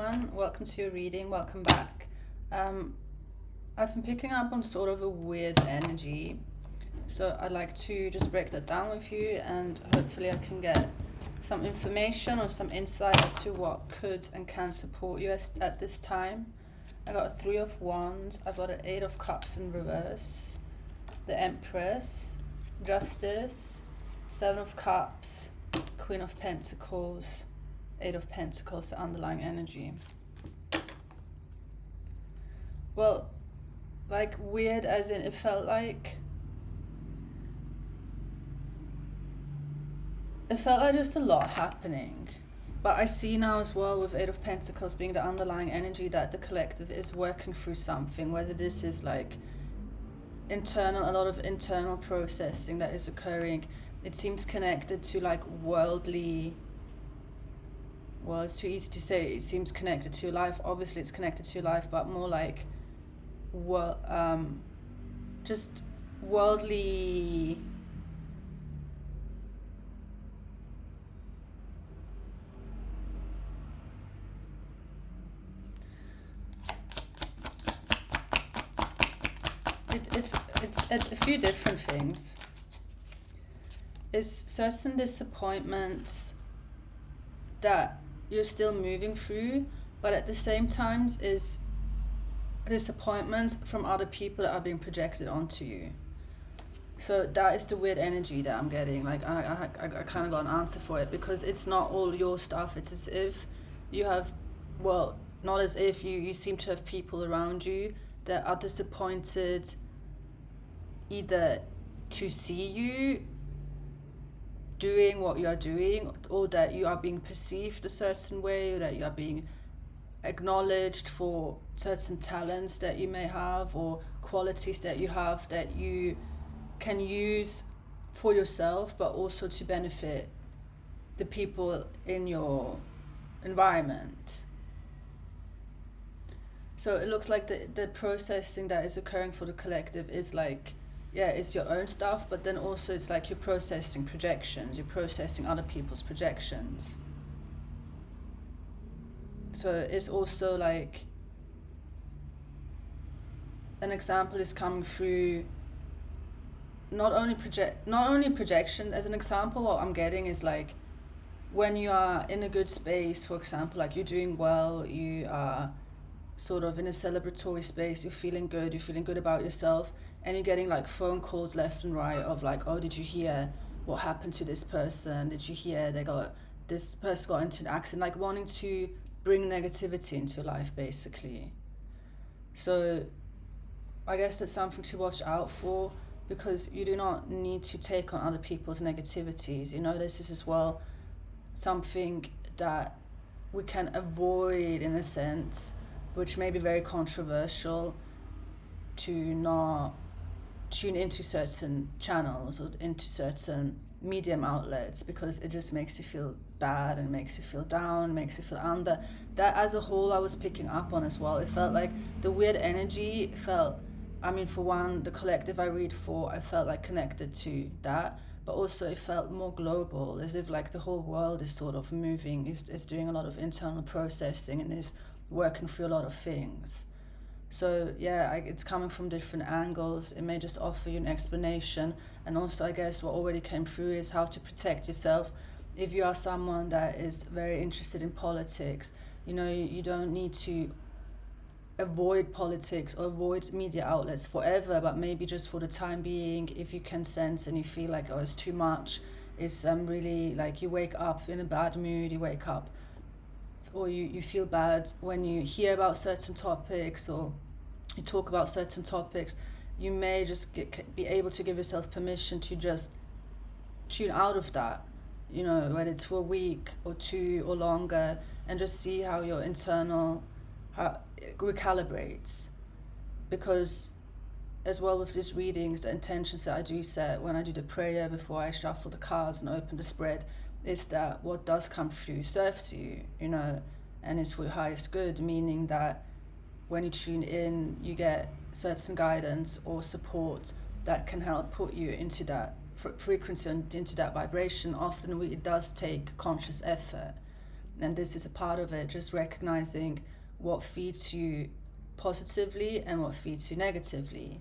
everyone, welcome to your reading, welcome back. I've been picking up on sort of a weird energy, so I'd like to just break that down with you, and hopefully I can get some information or some insight as to what could and can support you at this time. I got a 3 of Wands, I've got an 8 of Cups in reverse, the Empress, Justice, 7 of Cups, Queen of Pentacles, 8 of Pentacles, the underlying energy. Well, like weird as in it felt like just a lot happening. But I see now as well with 8 of Pentacles being the underlying energy that the collective is working through something, whether this is like a lot of internal processing that is occurring. It seems connected to like worldly, well, it's too easy to say it seems connected to life. Obviously it's connected to life, but more like just worldly, it's a few different things. It's certain disappointments that you're still moving through, but at the same time is disappointments from other people that are being projected onto you. So that is the weird energy that I'm getting. Like I kind of got an answer for it, because it's not all your stuff. It's as if you have, well, not as if you seem to have people around you that are disappointed either to see you doing what you are doing, or that you are being perceived a certain way, or that you are being acknowledged for certain talents that you may have, or qualities that you have that you can use for yourself, but also to benefit the people in your environment. So it looks like the processing that is occurring for the collective is like, yeah, it's your own stuff, but then also it's like you're processing projections, you're processing other people's projections. So it's also like an example is coming through not only projection. As an example, what I'm getting is like when you are in a good space, for example, like you're doing well, you are sort of in a celebratory space, you're feeling good about yourself, and you're getting like phone calls left and right of like, oh, did you hear what happened to this person? Did you hear this person got into an accident? Like wanting to bring negativity into life, basically. So I guess that's something to watch out for, because you do not need to take on other people's negativities. You know, this is as well something that we can avoid in a sense, which may be very controversial, to not tune into certain channels or into certain medium outlets, because it just makes you feel bad and makes you feel down, makes you feel under. That as a whole I was picking up on as well. It felt like the weird energy felt, I mean, for one, the collective I read for, I felt like connected to that, but also it felt more global, as if like the whole world is sort of moving, is doing a lot of internal processing and is working through a lot of things. So yeah, it's coming from different angles. It may just offer you an explanation, and also I guess what already came through is how to protect yourself. If you are someone that is very interested in politics, you know, you don't need to avoid politics or avoid media outlets forever, but maybe just for the time being, if you can sense and you feel like, oh, it's too much, it's really like you wake up in a bad mood, you wake up or you feel bad when you hear about certain topics or you talk about certain topics, you may just be able to give yourself permission to just tune out of that, you know, whether it's for a week or 2 or longer, and just see how your internal how it recalibrates. Because as well with these readings, the intentions that I do set when I do the prayer before I shuffle the cards and open the spread is that what does come through serves you, you know, and is for your highest good, meaning that when you tune in, you get certain guidance or support that can help put you into that frequency and into that vibration. Often it does take conscious effort, And this is a part of it, just recognizing what feeds you positively and what feeds you negatively.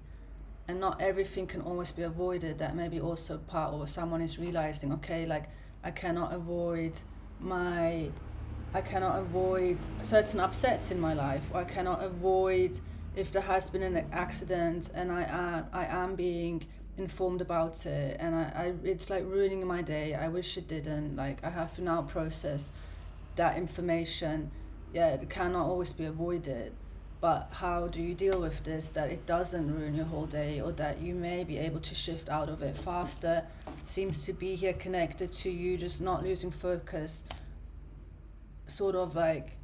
And not everything can always be avoided. That may be also part of what someone is realizing, okay, like I cannot avoid certain upsets in my life, or I cannot avoid if there has been an accident and I am being informed about it, and I it's like ruining my day. I wish it didn't. Like I have to now process that information. Yeah, it cannot always be avoided. But how do you deal with this, that it doesn't ruin your whole day, or that you may be able to shift out of it faster? It seems to be here connected to you just not losing focus, sort of like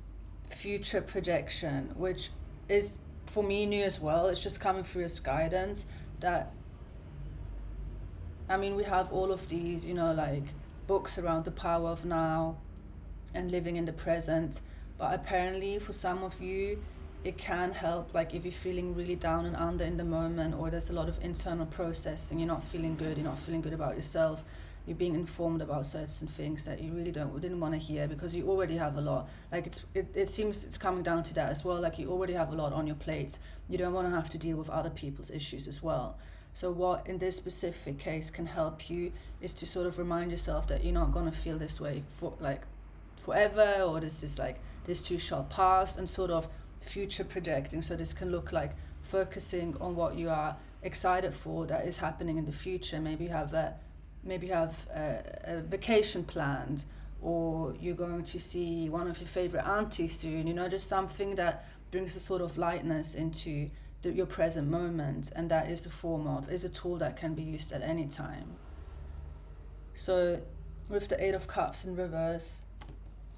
future projection, which is for me new as well. It's just coming through as guidance that, I mean, we have all of these, like books around the power of now and living in the present. But apparently for some of you, it can help, like if you're feeling really down and under in the moment, or there's a lot of internal processing, you're not feeling good about yourself, you're being informed about certain things that you really didn't want to hear, because you already have a lot. Like it seems it's coming down to that as well. Like you already have a lot on your plate. You don't want to have to deal with other people's issues as well. So what in this specific case can help you is to sort of remind yourself that you're not going to feel this way for like forever, or this too shall pass, and sort of future projecting. So this can look like focusing on what you are excited for that is happening in the future. Maybe you have a vacation planned, or you're going to see one of your favorite aunties soon, just something that brings a sort of lightness into your present moment. And that is is a tool that can be used at any time. So with the 8 of Cups in reverse,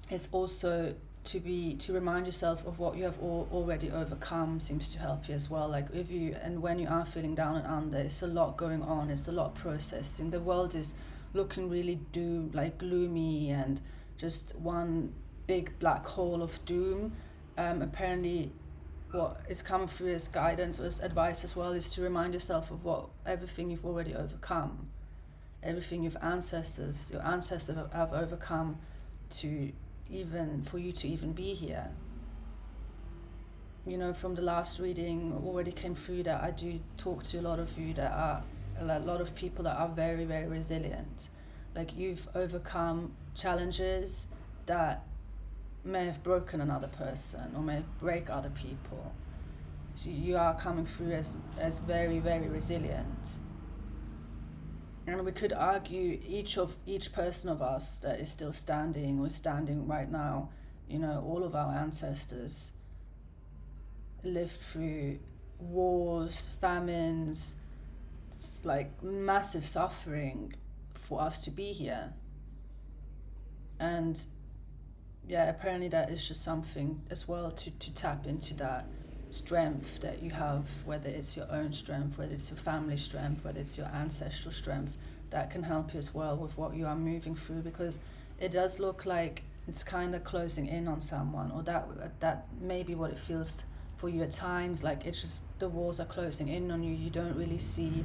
it's also to remind yourself of what you have already overcome seems to help you as well. Like when you are feeling down and under, it's a lot going on, it's a lot processing. The world is looking really gloomy and just one big black hole of doom. Apparently what is coming through as guidance or as advice as well is to remind yourself of everything you've already overcome, everything your ancestors have overcome for you to even be here. From the last reading already came through that I do talk to a lot of you that are a lot of people that are very, very resilient. Like you've overcome challenges that may have broken another person or may break other people. So you are coming through as very, very resilient. And we could argue each person of us that is still standing or standing right now, all of our ancestors lived through wars, famines, like massive suffering for us to be here. And yeah, apparently that is just something as well to tap into that strength that you have, whether it's your own strength, whether it's your family strength, whether it's your ancestral strength, that can help you as well with what you are moving through, because it does look like it's kind of closing in on someone, or that may be what it feels for you at times. Like it's just the walls are closing in on you. You don't really see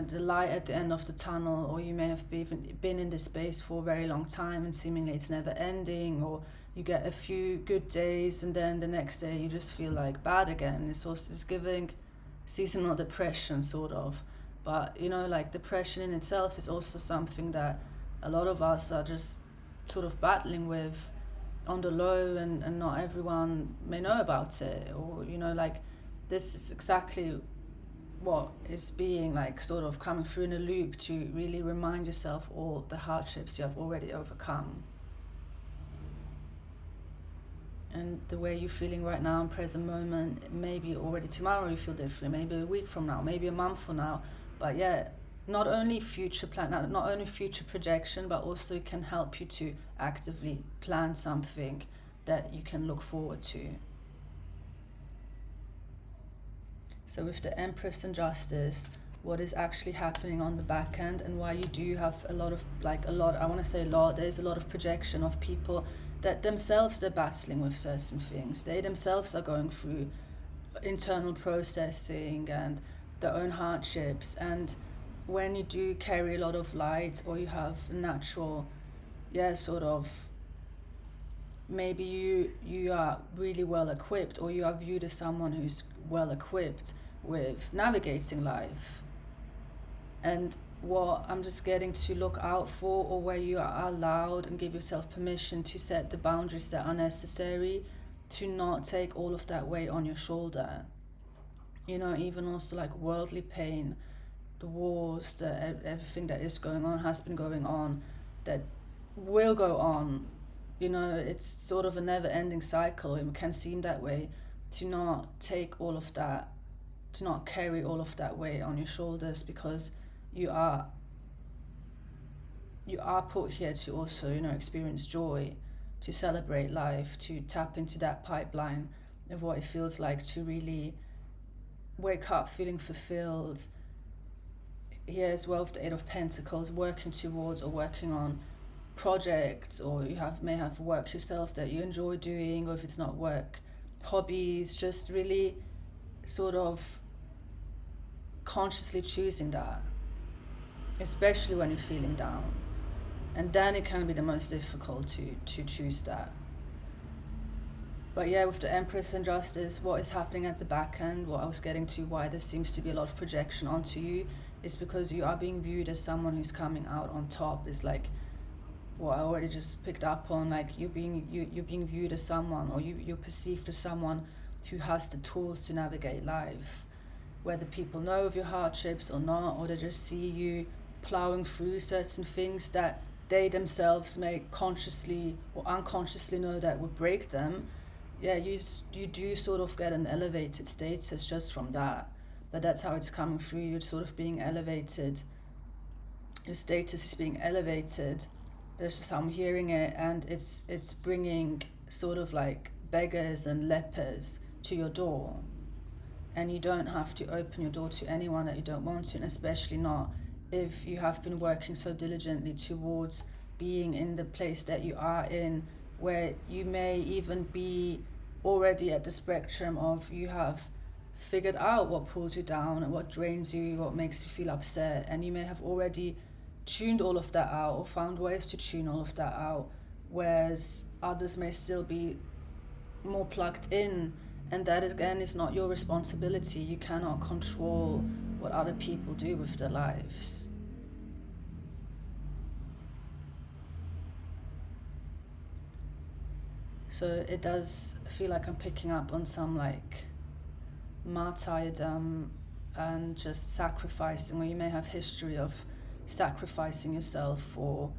the light at the end of the tunnel, or you may have been in this space for a very long time and seemingly it's never ending, or you get a few good days and then the next day you just feel like bad again. It's giving seasonal depression sort of. But like depression in itself is also something that a lot of us are just sort of battling with on the low, and not everyone may know about it, or like this is exactly what is being like sort of coming through in a loop to really remind yourself all the hardships you have already overcome. And the way you're feeling right now in present moment, maybe already tomorrow you feel different, maybe a week from now, maybe a month from now. But yeah, not only future projection, but also can help you to actively plan something that you can look forward to. So with the Empress and Justice, what is actually happening on the back end, and why you do have there's a lot of projection of people that themselves they're battling with certain things. They themselves are going through internal processing and their own hardships. And when you do carry a lot of light, or you have natural sort of, maybe you are really well equipped, or you are viewed as someone who's well equipped with navigating life. And what I'm just getting to look out for, or where you are allowed and give yourself permission to set the boundaries that are necessary to not take all of that weight on your shoulder. You know, even also like worldly pain, the wars, everything that is going on, has been going on, that will go on. You know, it's sort of a never-ending cycle. It can seem that way. To not take all of that, to not carry all of that weight on your shoulders, because you are put here to also, you know, experience joy, to celebrate life, to tap into that pipeline of what it feels like to really wake up feeling fulfilled. Here as well, with the Eight of Pentacles, working towards or working on projects, or you may have work yourself that you enjoy doing, or if it's not work, hobbies, just really sort of consciously choosing that, especially when you're feeling down. And then it can be the most difficult to choose that. But yeah, with the Empress and Justice, what is happening at the back end, what I was getting to, why there seems to be a lot of projection onto you, is because you are being viewed as someone who's coming out on top. Is like what I already just picked up on, like you're being viewed as someone, or you're perceived as someone who has the tools to navigate life, whether people know of your hardships or not, or they just see you plowing through certain things that they themselves may consciously or unconsciously know that would break them. Yeah, you do sort of get an elevated status just from that. That's how it's coming through. You're sort of being elevated. Your status is being elevated. That's just how I'm hearing it, and it's bringing sort of like beggars and lepers to your door, and you don't have to open your door to anyone that you don't want to, and especially not if you have been working so diligently towards being in the place that you are in, where you may even be already at the spectrum of you have figured out what pulls you down and what drains you, what makes you feel upset, and you may have already tuned all of that out, or found ways to tune all of that out, whereas others may still be more plugged in, and that again is not your responsibility. You cannot control what other people do with their lives. So it does feel like I'm picking up on some like martyrdom and just sacrificing, or you may have history of sacrificing yourself for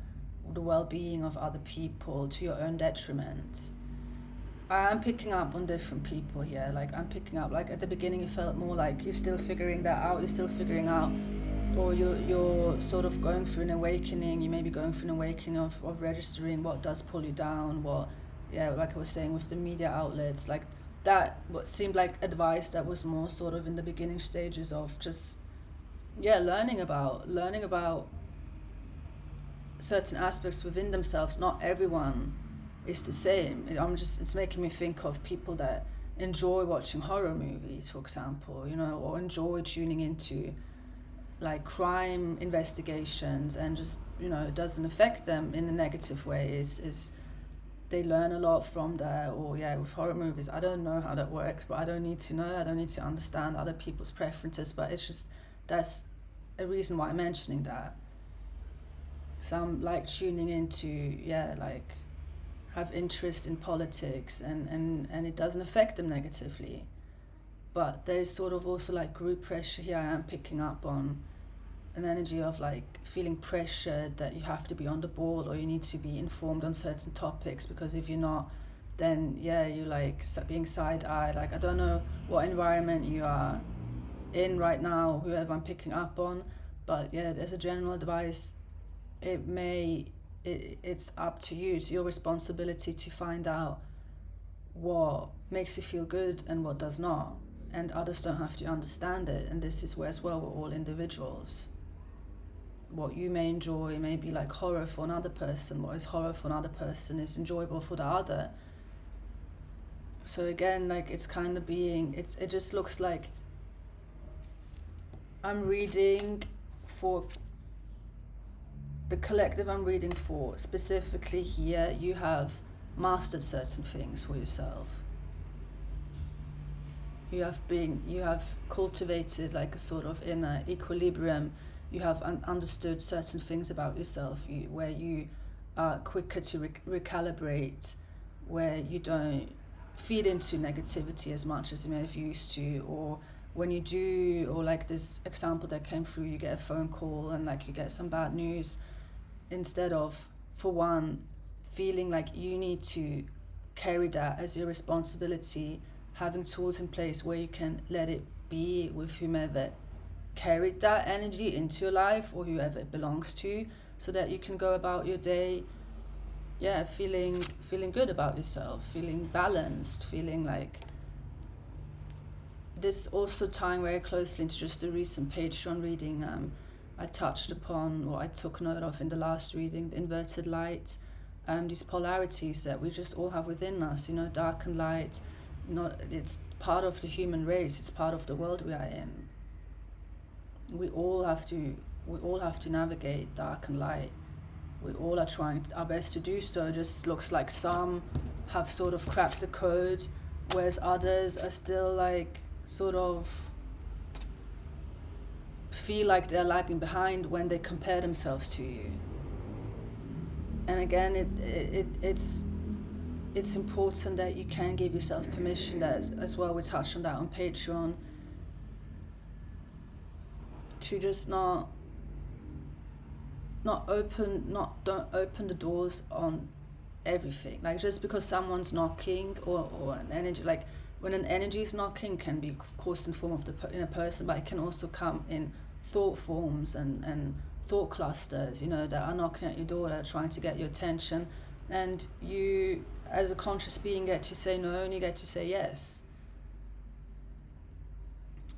the well-being of other people to your own detriment. I am picking up on different people here. Like I'm picking up, like at the beginning it felt more like you're still figuring that out, or you're sort of going through an awakening. You may be going through an awakening of registering what does pull you down, what, yeah, like I was saying with the media outlets, like that, what seemed like advice that was more sort of in the beginning stages of just, yeah, learning about certain aspects within themselves. Not everyone is the same. It's making me think of people that enjoy watching horror movies, for example, you know, or enjoy tuning into like crime investigations, and just, you know, it doesn't affect them in a negative way. Is they learn a lot from that. Or yeah, with horror movies, I don't know how that works, but I don't need to know. I don't need to understand other people's preferences, but it's just, that's a reason why I'm mentioning that. Some like tuning into, yeah, like have interest in politics, and it doesn't affect them negatively. But there's sort of also like group pressure here. I am picking up on an energy of like feeling pressured that you have to be on the ball, or you need to be informed on certain topics, because if you're not, then yeah, you like being side-eyed. Like I don't know what environment you are in right now, whoever I'm picking up on, but yeah, there's a general advice. It's up to you. It's your responsibility to find out what makes you feel good and what does not, and others don't have to understand it. And this is where as well we're all individuals. What you may enjoy may be like horror for another person. What is horror for another person is enjoyable for the other. So again, like it's kind of being, it just looks like I'm reading for the collective I'm reading for, specifically here, you have mastered certain things for yourself. You have cultivated like a sort of inner equilibrium. You have understood certain things about yourself, where you are quicker to recalibrate, where you don't feed into negativity as much as you may have used to, or when you do, or like this example that came through, you get a phone call and like you get some bad news, instead of, for one, feeling like you need to carry that as your responsibility, having tools in place where you can let it be with whomever carried that energy into your life or whoever it belongs to, so that you can go about your day feeling good about yourself, feeling balanced, feeling like this. Also tying very closely into just the recent Patreon reading I touched upon, or I took note of in the last reading, the inverted light, these polarities that we just all have within us, dark and light. It's part of the human race, it's part of the world we are in. We all have to navigate dark and light. We all are trying our best to do so. It just looks like some have sort of cracked the code, whereas others are still like sort of feel like they're lagging behind when they compare themselves to you. And again, it's important that you can give yourself permission, that as well, we touched on that on Patreon, to just don't open the doors on everything. Like, just because someone's knocking, or an energy, like when an energy is knocking, can be of course in form of in a person, but it can also come in thought forms and thought clusters, that are knocking at your door, that are trying to get your attention. And you, as a conscious being, get to say no and you get to say yes.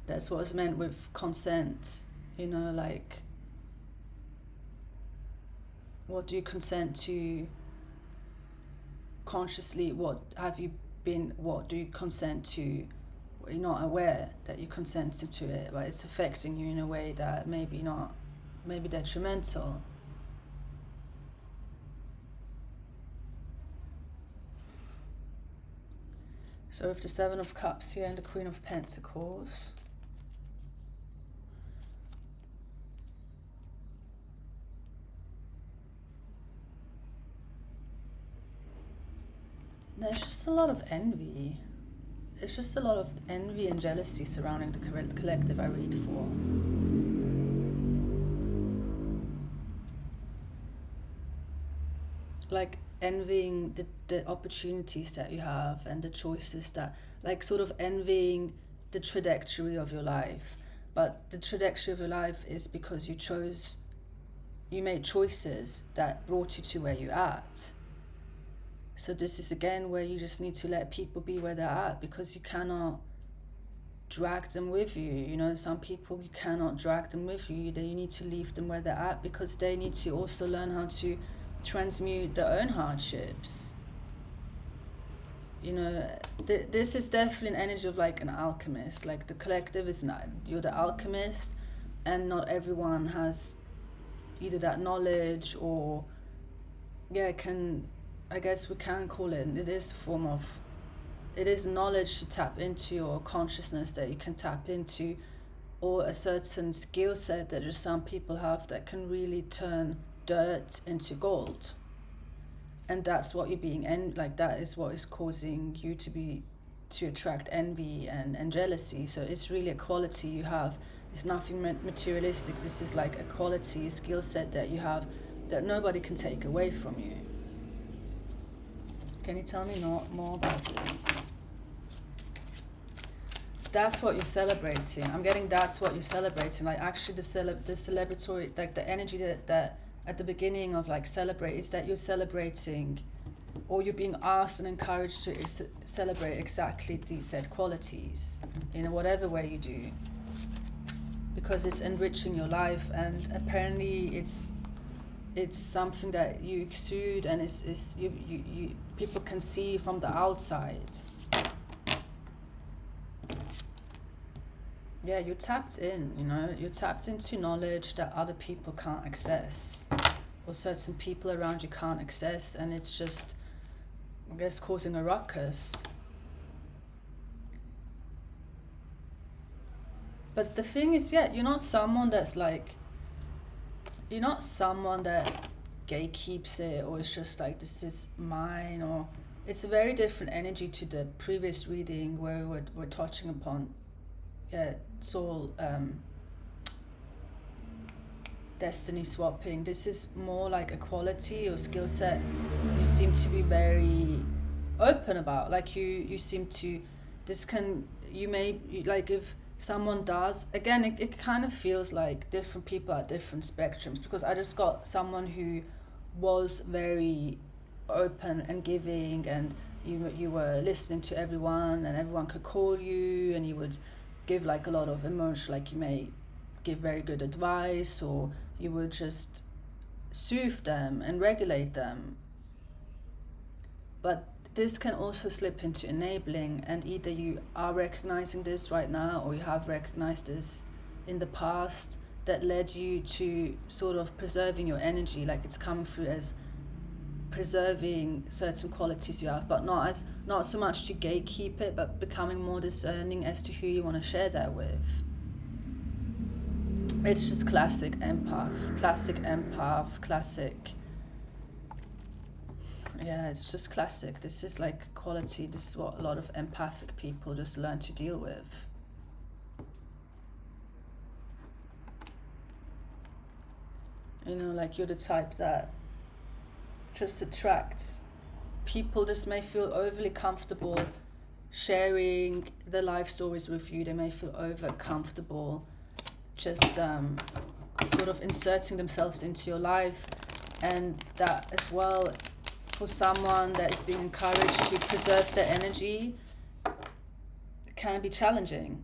That's what is meant with consent, like, what do you consent to consciously? What do you consent to? You're not aware that you consented to it, but it's affecting you in a way that maybe detrimental. So with the Seven of Cups here and the Queen of Pentacles, there's just a lot of envy. There's just a lot of envy and jealousy surrounding the collective I read for. Like envying the opportunities that you have and the choices that, like, sort of envying the trajectory of your life. But the trajectory of your life is because you made choices that brought you to where you're at. So this is again where you just need to let people be where they're at, because you cannot drag them with you. Some people, you cannot drag them with you. You need to leave them where they're at, because they need to also learn how to transmute their own hardships. This is definitely an energy of like an alchemist. Like the collective is not, you're the alchemist, and not everyone has either that knowledge or I guess we can call it is a form of, it is knowledge to tap into, or consciousness that you can tap into, or a certain skill set that just some people have that can really turn dirt into gold. And that's what you're being, that is what is causing you to attract envy and jealousy. So it's really a quality you have. It's nothing materialistic. This is like a quality, a skill set that you have that nobody can take away from you. Can you tell me more about this? That's what you're celebrating. I'm getting that's what you're celebrating. Like actually the celebratory, like the energy that at the beginning of like celebrate is that you're celebrating, or you're being asked and encouraged to celebrate exactly these said qualities in whatever way you do, because it's enriching your life, and apparently it's something that you exude, and it's you people can see from the outside. Yeah, you're tapped in, you're tapped into knowledge that other people can't access, or certain people around you can't access, and it's just, I guess, causing a ruckus. But the thing is, yeah, you're not someone that gatekeeps it, or it's just like, this is mine, or it's a very different energy to the previous reading where we're touching upon, soul, destiny swapping. This is more like a quality or skill set you seem to be very open about. Like you seem to, like, if someone does, again, it kind of feels like different people at different spectrums, because I just got someone who was very open and giving, and you were listening to everyone, and everyone could call you, and you would give like a lot of emotion, like you may give very good advice, or you would just soothe them and regulate them. But this can also slip into enabling, and either you are recognizing this right now, or you have recognized this in the past, that led you to sort of preserving your energy, like it's coming through as preserving certain qualities you have, but not so much to gatekeep it, but becoming more discerning as to who you want to share that with. It's just classic empath, yeah, it's just classic. This is like quality. This is what a lot of empathic people just learn to deal with. You know, like you're the type that just attracts people, just may feel overly comfortable sharing their life stories with you. They may feel over comfortable just sort of inserting themselves into your life, and that as well, for someone that is being encouraged to preserve their energy, can be challenging,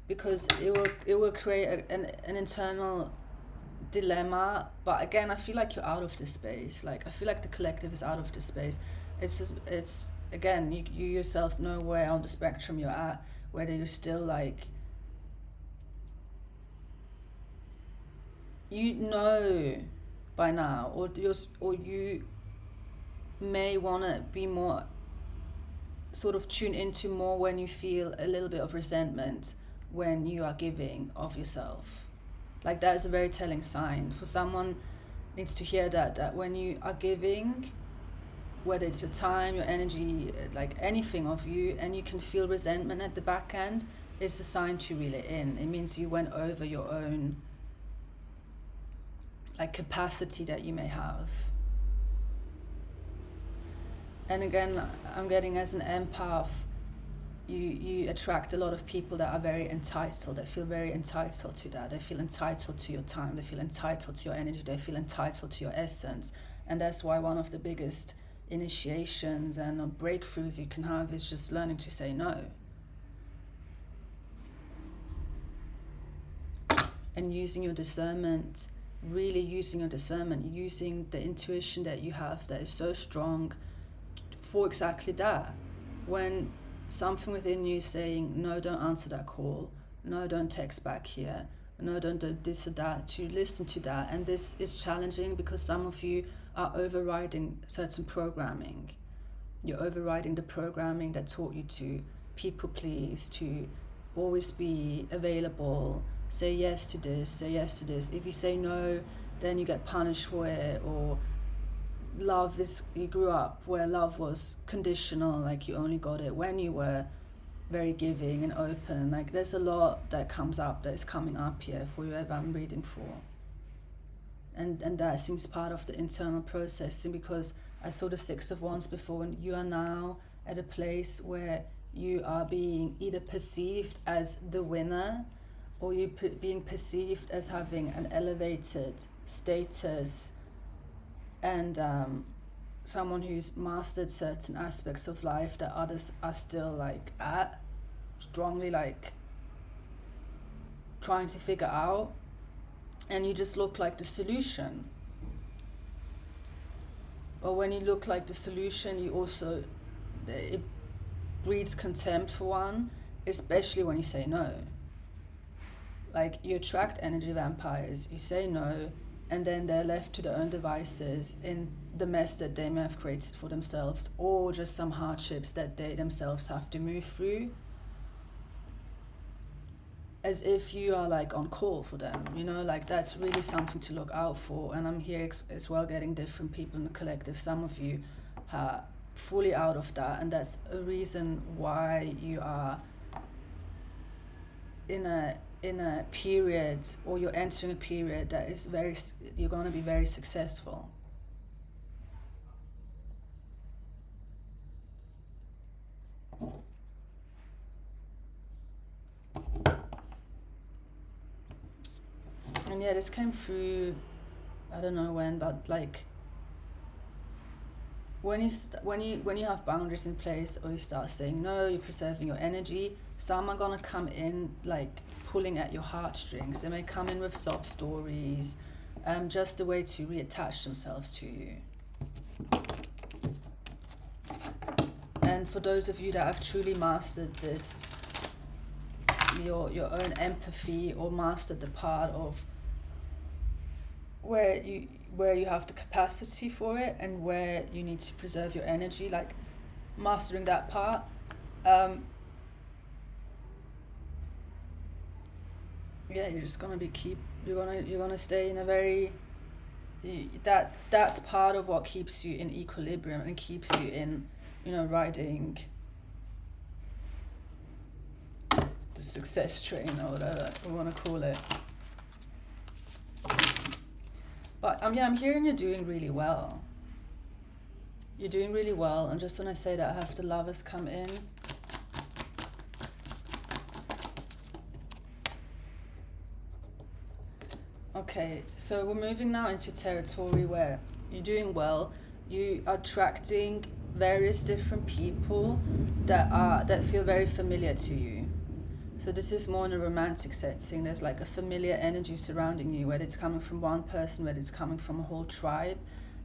because it will create an internal dilemma. But again, I feel like you're out of this space. Like I feel like the collective is out of this space. It's again, you yourself know where on the spectrum you're at, whether you're still like, you know by now, or you may want to be more sort of tuned into more when you feel a little bit of resentment when you are giving of yourself. Like that is a very telling sign. For someone needs to hear that when you are giving, whether it's your time, your energy, like anything of you, and you can feel resentment at the back end, it's a sign to reel it in. It means you went over your own like capacity that you may have. And again, I'm getting, as an empath, you attract a lot of people that are very entitled. They feel very entitled to that. They feel entitled to your time. They feel entitled to your energy. They feel entitled to your essence. And that's why one of the biggest initiations and breakthroughs you can have is just learning to say no. And using your discernment, really using your discernment, using the intuition that you have that is so strong for exactly that. When something within you is saying, no, don't answer that call, no, don't text back here, no, don't do this or that, to listen to that. And this is challenging because some of you are overriding certain programming. You're overriding the programming that taught you to people please, to always be available, say yes to this, say yes to this. If you say no, then you get punished for it. Or love is, you grew up where love was conditional, like you only got it when you were very giving and open. Like there's a lot that comes up, that is coming up here for whoever I'm reading for. And that seems part of the internal processing, because I saw the Six of Wands before, and you are now at a place where you are being either perceived as the winner, or you being perceived as having an elevated status, and someone who's mastered certain aspects of life that others are still like at, strongly like trying to figure out. And you just look like the solution. But when you look like the solution, you also, it breeds contempt for one, especially when you say no. Like you attract energy vampires, you say no, and then they're left to their own devices in the mess that they may have created for themselves, or just some hardships that they themselves have to move through, as if you are like on call for them, you know, like that's really something to look out for. And I'm here as well getting different people in the collective. Some of you are fully out of that, and that's a reason why you are in a period, or you're entering a period that is you're going to be very successful. And yeah, this came through, I don't know when, but like when you have boundaries in place, or you start saying no, you're preserving your energy, some are gonna come in like pulling at your heartstrings. They may come in with sob stories, just a way to reattach themselves to you. And for those of you that have truly mastered this, your own empathy, or mastered the part of where you have the capacity for it, and where you need to preserve your energy, like mastering that part, yeah, you're just gonna you're gonna stay in a very, that's part of what keeps you in equilibrium and keeps you in, you know, riding the success train, or whatever we want to call it. But yeah, I'm hearing you're doing really well. You're doing really well. And just when I say that, I have the Lovers come in. Okay, so we're moving now into territory where you're doing well. You are attracting various different people that feel very familiar to you. So this is more in a romantic setting. There's like a familiar energy surrounding you, whether it's coming from one person, whether it's coming from a whole tribe,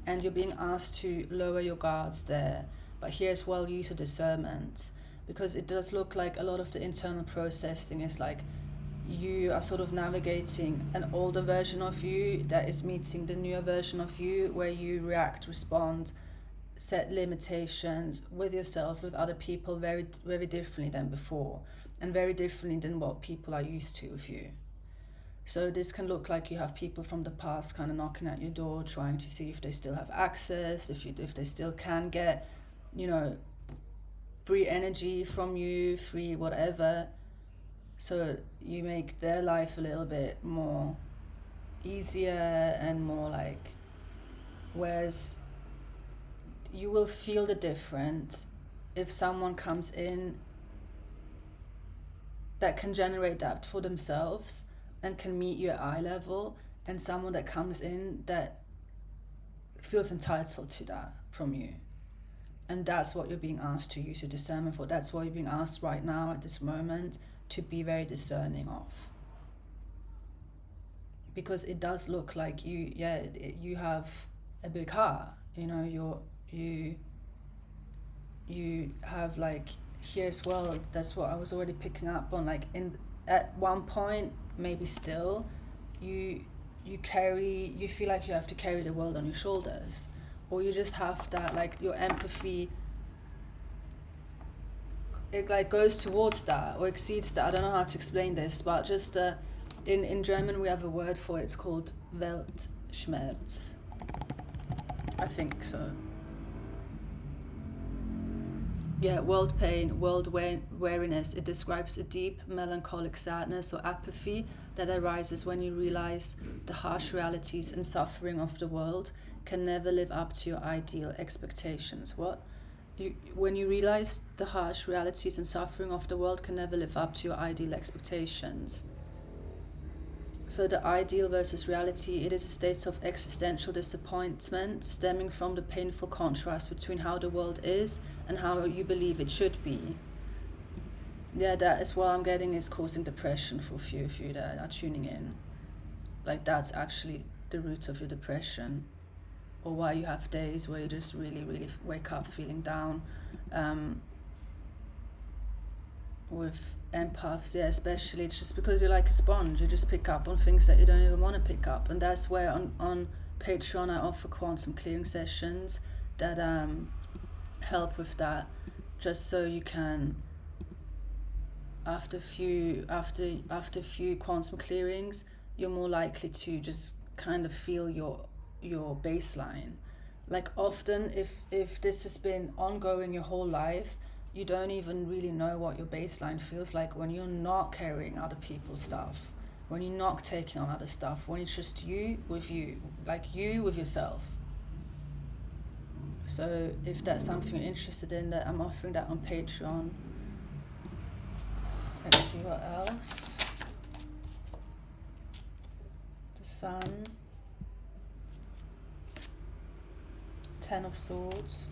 and you're being asked to lower your guards there. But here as well, use your discernment, because it does look like a lot of the internal processing is like you are sort of navigating an older version of you that is meeting the newer version of you, where you react, respond, set limitations with yourself, with other people, very, very differently than before, and very differently than what people are used to with you. So this can look like you have people from the past kind of knocking at your door, trying to see if they still have access, if they still can get, you know, free energy from you, free whatever. So you make their life a little bit more easier and more like, whereas you will feel the difference if someone comes in that can generate that for themselves and can meet you at eye level, and someone that comes in that feels entitled to that from you. And that's what you're being asked to use your discernment for. That's what you're being asked right now at this moment to be very discerning of. Because it does look like you have a big heart, you know, you have like, here as well, that's what I was already picking up on, like at one point, maybe still, you feel like you have to carry the world on your shoulders, or you just have that, like your empathy, it like goes towards that or exceeds that. I don't know how to explain this, but just in German we have a word for it. It's called Weltschmerz, I think so. Yeah, world pain, world weariness. It describes a deep melancholic sadness or apathy that arises when you realize the harsh realities and suffering of the world can never live up to your ideal expectations. When you realize the harsh realities and suffering of the world can never live up to your ideal expectations. So the ideal versus reality, it is a state of existential disappointment stemming from the painful contrast between how the world is and how you believe it should be. Yeah, that is what I'm getting is causing depression for a few of you that are tuning in. Like that's actually the root of your depression, or why you have days where you just really, really wake up feeling down. with empaths, yeah, especially, it's just because you're like a sponge. You just pick up on things that you don't even want to pick up. And that's where on Patreon I offer quantum clearing sessions that help with that, just so you can, after a few quantum clearings, you're more likely to just kind of feel your baseline. Like often if this has been ongoing your whole life, you don't even really know what your baseline feels like when you're not carrying other people's stuff, when you're not taking on other stuff, when it's just you, like you with yourself. So if that's something you're interested in, that I'm offering that on Patreon. Let's see what else. The Sun, 10 of Swords,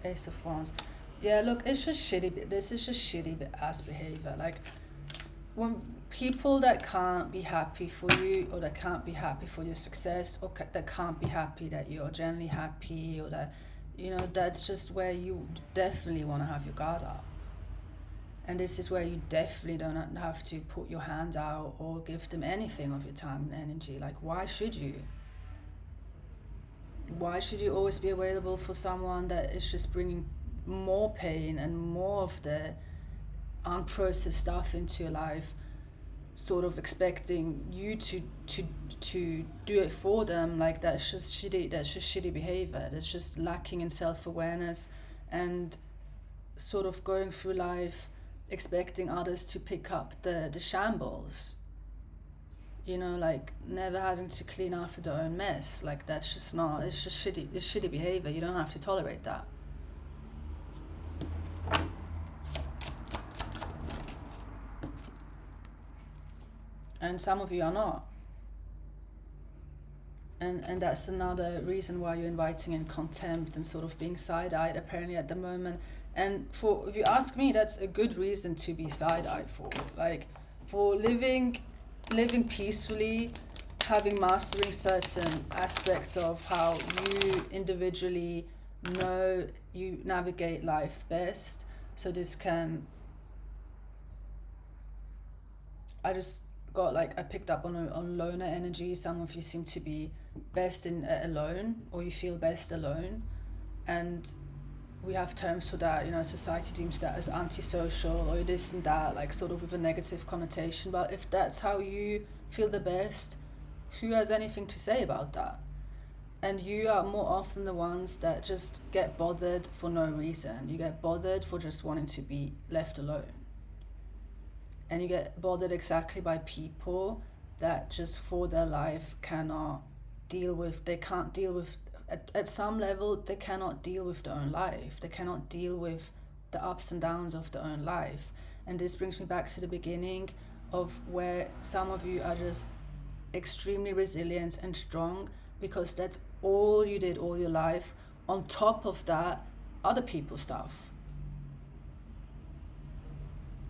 Ace of Wands. Yeah, look, it's just shitty. This is just shitty ass behavior. Like when people that can't be happy for you, or that can't be happy for your success, or that can't be happy that you're generally happy, or that, you know, that's just where you definitely want to have your guard up. And this is where you definitely don't have to put your hand out or give them anything of your time and energy. Like, why should you? Why should you always be available for someone that is just bringing more pain and more of the unprocessed stuff into your life, sort of expecting you to do it for them? Like, that's just shitty behavior. That's just lacking in self-awareness, and sort of going through life expecting others to pick up the shambles, you know, like never having to clean after their own mess. Like, that's just not, it's just shitty behavior. You don't have to tolerate that. And some of you are not. And that's another reason why you're inviting in contempt and sort of being side-eyed apparently at the moment. And if you ask me, that's a good reason to be side-eyed for. Like, for living peacefully, mastering certain aspects of how you individually know you navigate life best. So this can, I picked up on loner energy. Some of you seem to be best in alone, or you feel best alone, and we have terms for that. You know, society deems that as antisocial, or this and that, like sort of with a negative connotation. But if that's how you feel the best, who has anything to say about that? And you are more often the ones that just get bothered for no reason. You get bothered for just wanting to be left alone. And you get bothered exactly by people that just for their life cannot deal with, at some level, they cannot deal with their own life. They cannot deal with the ups and downs of their own life. And this brings me back to the beginning of where some of you are just extremely resilient and strong because that's all you did all your life. On top of that, other people's stuff.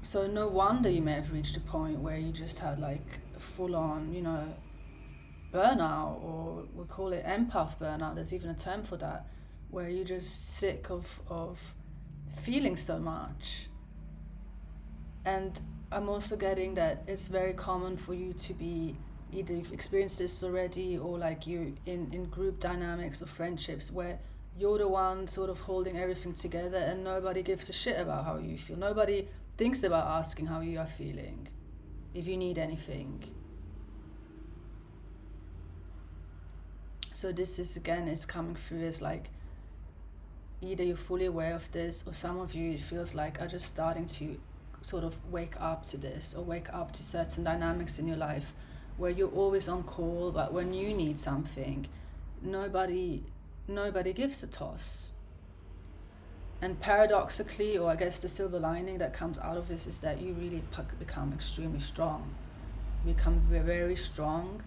So no wonder you may have reached a point where you just had like full on, you know, burnout, or we call it empath burnout. There's even a term for that, where you're just sick of feeling so much. And I'm also getting that it's very common for you to be, either you've experienced this already, or like you in group dynamics or friendships where you're the one sort of holding everything together and nobody gives a shit about how you feel. Nobody thinks about asking how you are feeling, if you need anything. So this is, again, is coming through as like, either you're fully aware of this, or some of you, it feels like, are just starting to sort of wake up to this, or wake up to certain dynamics in your life where you're always on call, but when you need something, nobody gives a toss. And paradoxically, or I guess the silver lining that comes out of this, is that you really become extremely strong. You become very, very strong.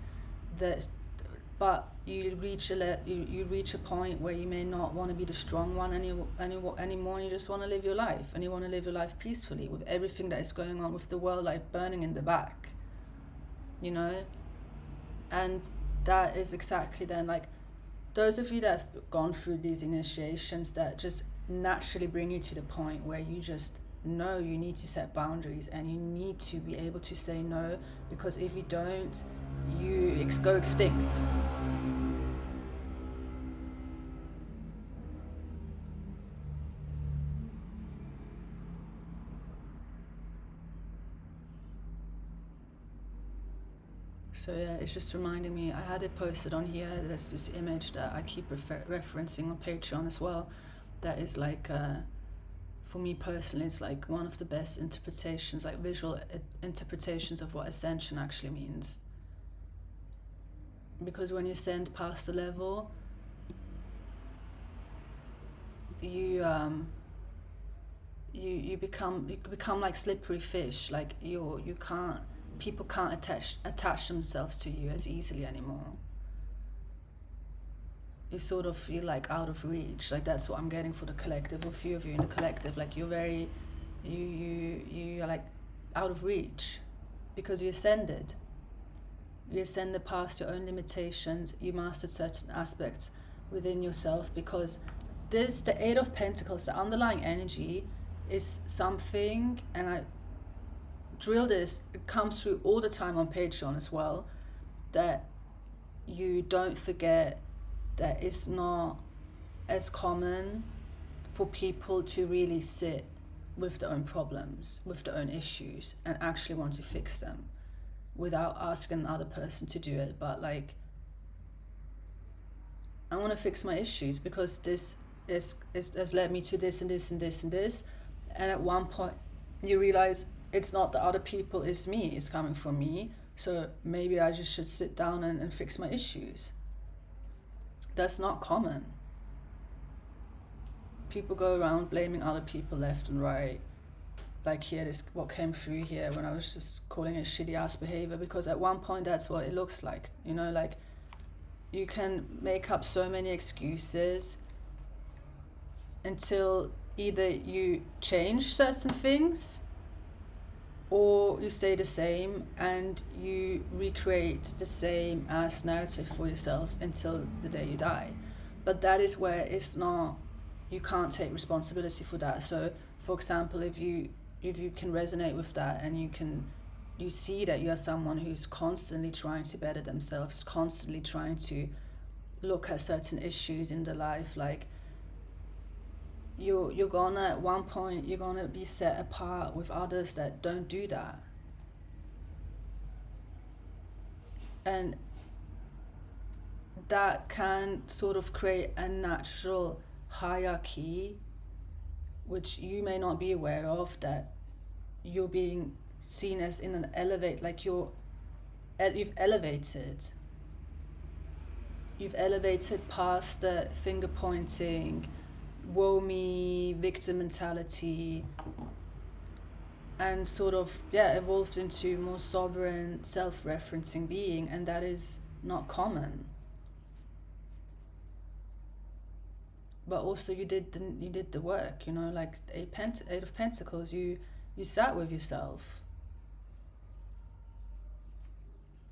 But you reach a point where you may not want to be the strong one anymore, and you just want to live your life, and you want to live your life peacefully with everything that is going on with the world like burning in the back, you know. And that is exactly then, like, those of you that have gone through these initiations that just naturally bring you to the point where you just no, you need to set boundaries, and you need to be able to say no, because if you don't, you go extinct. So yeah, it's just reminding me. I had it posted on here. There's this image that I keep referencing on Patreon as well. That is like, for me personally, it's like one of the best interpretations, like visual interpretations of what ascension actually means. Because when you ascend past the level, you become like slippery fish. Like you can't. People can't attach themselves to you as easily anymore. You sort of feel like out of reach. Like that's what I'm getting for the collective. A few of you in the collective, like you're very, you're like out of reach, because you ascended. You ascended past your own limitations. You mastered certain aspects within yourself, because this, the Eight of Pentacles, the underlying energy is something, and I drill this, it comes through all the time on Patreon as well, that you don't forget that it's not as common for people to really sit with their own problems, with their own issues, and actually want to fix them without asking another person to do it. But like, I want to fix my issues because this has led me to this and this and this and this. And at one point you realize it's not the other people, it's me, it's coming from me. So maybe I just should sit down and fix my issues. That's not common. People go around blaming other people left and right. Like here, this what came through here when I was just calling it shitty ass behavior, because at one point that's what it looks like. You know, like you can make up so many excuses until either you change certain things or you stay the same and you recreate the same ass narrative for yourself until the day you die. But that is where it's not, you can't take responsibility for that. So for example, if you can resonate with that and you see that you are someone who's constantly trying to better themselves, constantly trying to look at certain issues in their life, like you're gonna, at one point you're gonna be set apart with others that don't do that. And that can sort of create a natural hierarchy which you may not be aware of, that you're being seen as in an elevate, like you've elevated past the finger pointing, woe me, victim mentality, and sort of evolved into more sovereign, self-referencing being, and that is not common. But also you did the work, you know, like Eight of Pentacles, you sat with yourself.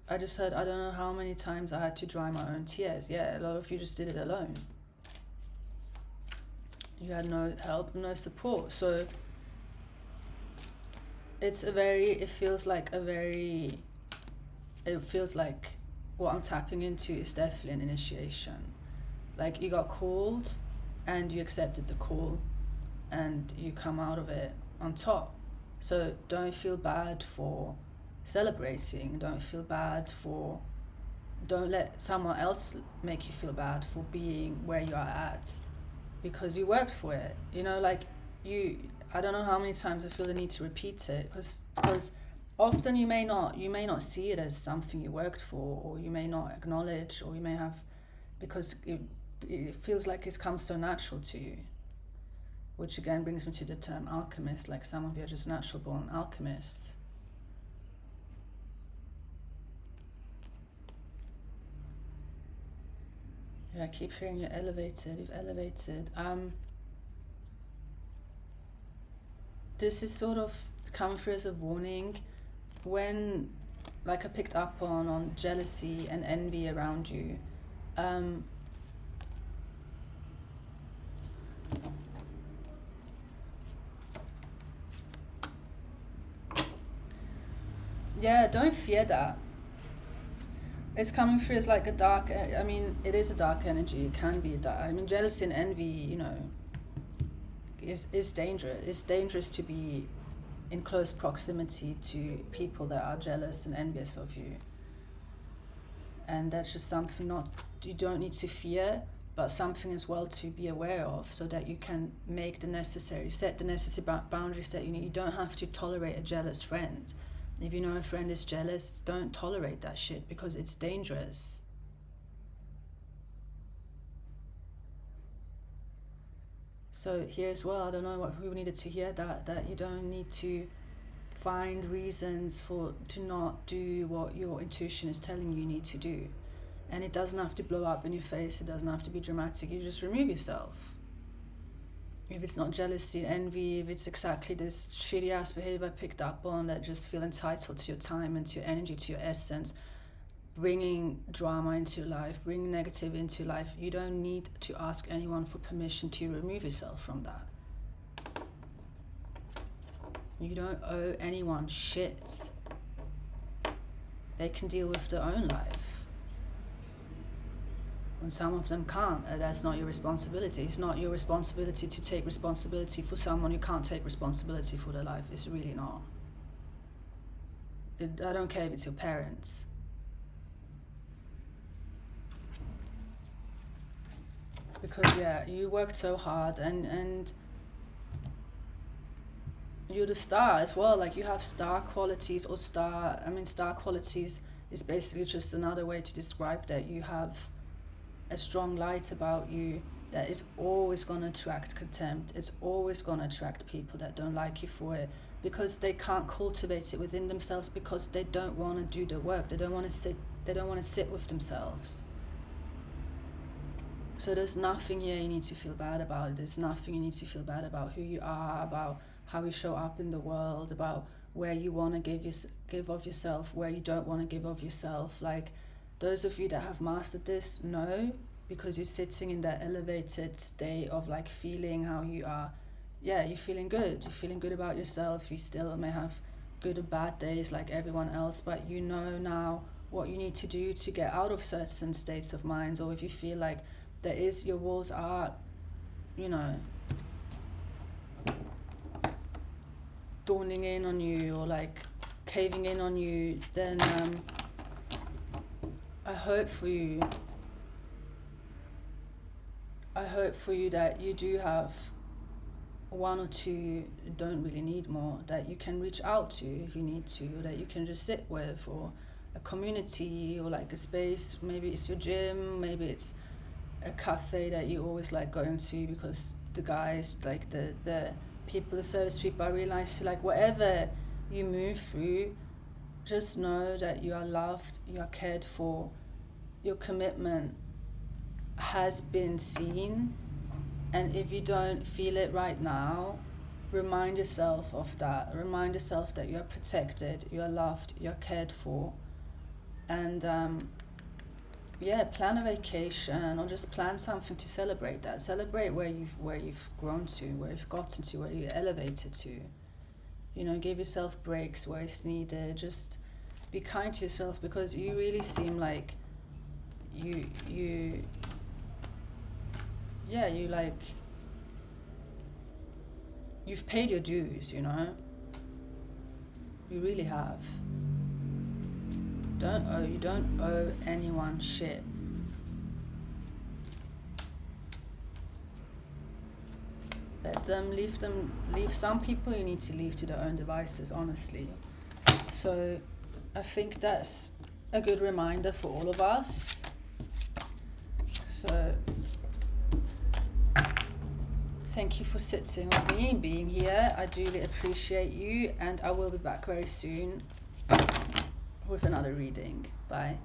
I just heard, I don't know how many times I had to dry my own tears. Yeah, a lot of you just did it alone. You had no help, no support. So it feels like what I'm tapping into is definitely an initiation. Like you got called and you accepted the call and you come out of it on top. So don't feel bad for celebrating. Don't let someone else make you feel bad for being where you are at, because you worked for it. You know, like I don't know how many times I feel the need to repeat it, because often you may not see it as something you worked for, or you may not acknowledge, or you may have, because it feels like it's come so natural to you. Which again brings me to the term alchemist, like some of you are just natural born alchemists. Yeah, I keep hearing you've elevated. This is sort of coming through as a warning when, like I picked up on jealousy and envy around you. Yeah, don't fear that. It's coming through as like a dark, I mean, it is a dark energy. It can be a dark, I mean, jealousy and envy, you know, is dangerous. It's dangerous to be in close proximity to people that are jealous and envious of you. And that's just something you don't need to fear, but something as well to be aware of, so that you can set the necessary boundaries that you need. You don't have to tolerate a jealous friend. If you know a friend is jealous, don't tolerate that shit, because it's dangerous. So here as well, I don't know what we needed to hear, that you don't need to find reasons to not do what your intuition is telling you need to do. And it doesn't have to blow up in your face. It doesn't have to be dramatic. You just remove yourself. If it's not jealousy, envy, if it's exactly this shitty ass behavior I picked up on, that just feel entitled to your time and to your energy, to your essence, bringing drama into your life, bringing negative into life, you don't need to ask anyone for permission to remove yourself from that. You don't owe anyone shit. They can deal with their own life. And some of them can't. That's not your responsibility. It's not your responsibility to take responsibility for someone who can't take responsibility for their life. It's really not. I don't care if it's your parents. Because yeah, you worked so hard, and you're the star as well. Like, you have star qualities, or star qualities is basically just another way to describe that you have a strong light about you that is always going to attract contempt. It's always going to attract people that don't like you for it, because they can't cultivate it within themselves, because they don't want to do the work. They don't want to sit with themselves. So there's nothing here you need to feel bad about. There's nothing you need to feel bad about who you are, about how you show up in the world, about where you want to give of yourself, where you don't want to give of yourself. Like, those of you that have mastered this know, because you're sitting in that elevated state of like feeling how you are. Yeah, you're feeling good. You're feeling good about yourself. You still may have good or bad days like everyone else, but you know now what you need to do to get out of certain states of mind. Or if you feel like your walls are, you know, dawning in on you, or like caving in on you, then I hope for you that you do have one or two, you don't really need more, that you can reach out to if you need to, or that you can just sit with, or a community, or like a space. Maybe it's your gym, maybe it's a cafe that you always like going to, because the guys, like the people, the service people are really nice to. Like, whatever you move through, just know that you are loved, you are cared for, your commitment has been seen. And if you don't feel it right now, remind yourself of that. Remind yourself that you are protected, you are loved, you are cared for. And plan a vacation, or just plan something to celebrate that. Celebrate where you've grown to, where you've gotten to, where you elevated to. You know, give yourself breaks where it's needed. Just be kind to yourself, because you really seem like you've paid your dues, you know. You really have. You don't owe anyone shit. Leave some people you need to leave to their own devices, honestly. So I think that's a good reminder for all of us. So thank you for sitting with me and being here. I do really appreciate you, and I will be back very soon with another reading. Bye.